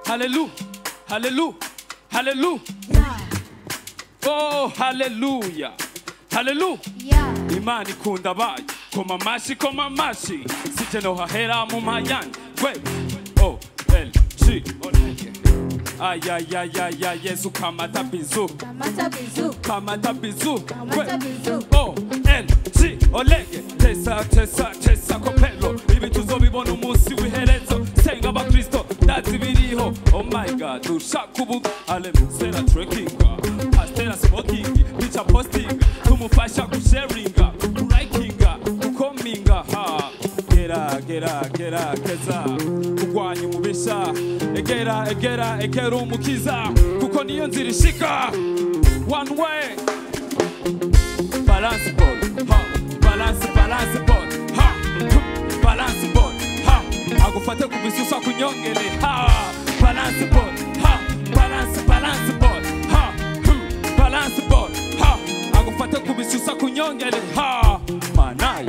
Hallelujah, hallelujah, hallelujah. Oh, hallelujah, hallelujah. Imani kunda bayi, koma mashi. Sije no hahera mu mayani. Wait, oh, L, G, ay, Yesu kamata bizu. Kamata bizu. Oh, L, G, olege. Tesa kopelo. Ibi tuzobibona umunsi w'iherezo. Senga ba Kristo, dazi biriho. Oh my God, dushakubu. Alemusera trekkinga. Pastera smoking. Bicha posting. Tumufasha kusharinga. Urikinga. Kukominga. Ha. Gera, keza. Kugwanya umubisha. Egera umukiza. Kuko niyo nzira ishika. One way. Balance ball. Ha. Balance ball. Ha. Balance ball. Ha. Agufate kubisusa kunyongele. Ha. Balance ball. Ha. Balance ball. Ha. Balance ball. Ha. Agufate kubisusa kunyongele. Ha. Manai.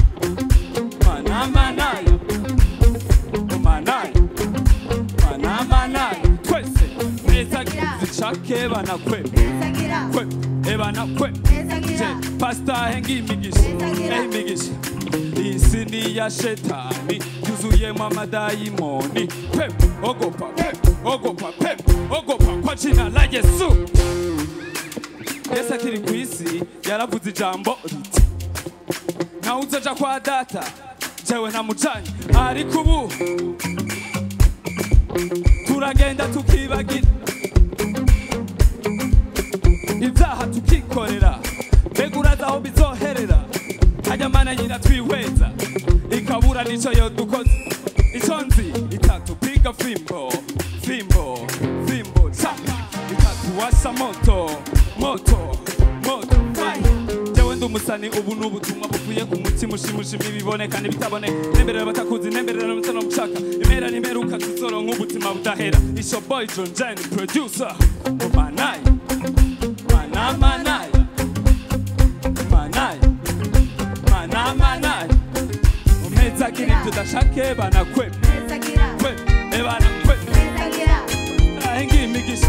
Twese neza zichake bana kwe ebana kwe pasta hengi imigisha isi ni ya shetani yuzuyemo amadayimoni pep ogopa kwa jina la Yesu. Yesu akiri ku isi yaravuze ijambo riti nawe uzaja kwa data jewe ntamujanye ariko ubu turagenda tukibagira ibyaha tukikorera mbega uraza aho bizoherera hajya mana nyina twihweza ikabura nico yo dukoze ico nzi itatupiga fimbo itatuwasha moto jewe ndumusani ubu n'ubutumwa buvuye ku mutima ushimushima ibiboneka n'ibitabone nemberera batakuzi nemberera n'umutano mushaka imera nimeruka tuzoro nk'ubutima budahera isho boy John Jen producer Manai umeza kiri tudashake bana kwe ebana kwe hengi imigisha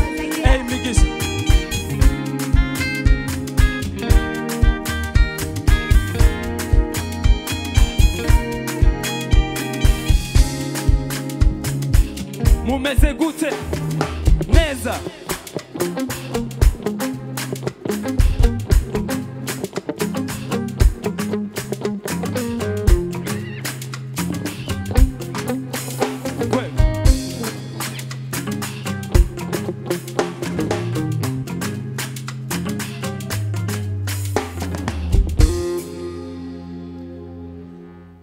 mumeze gute neza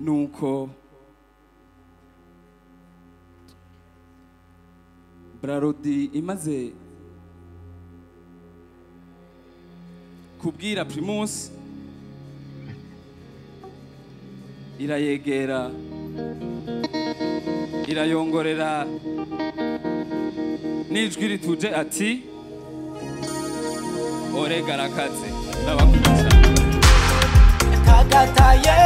nuko Brarodi imaze kubwira Primus irayegera irayongorera nijwi rituje ati orega rakaze ndabakunda kagataye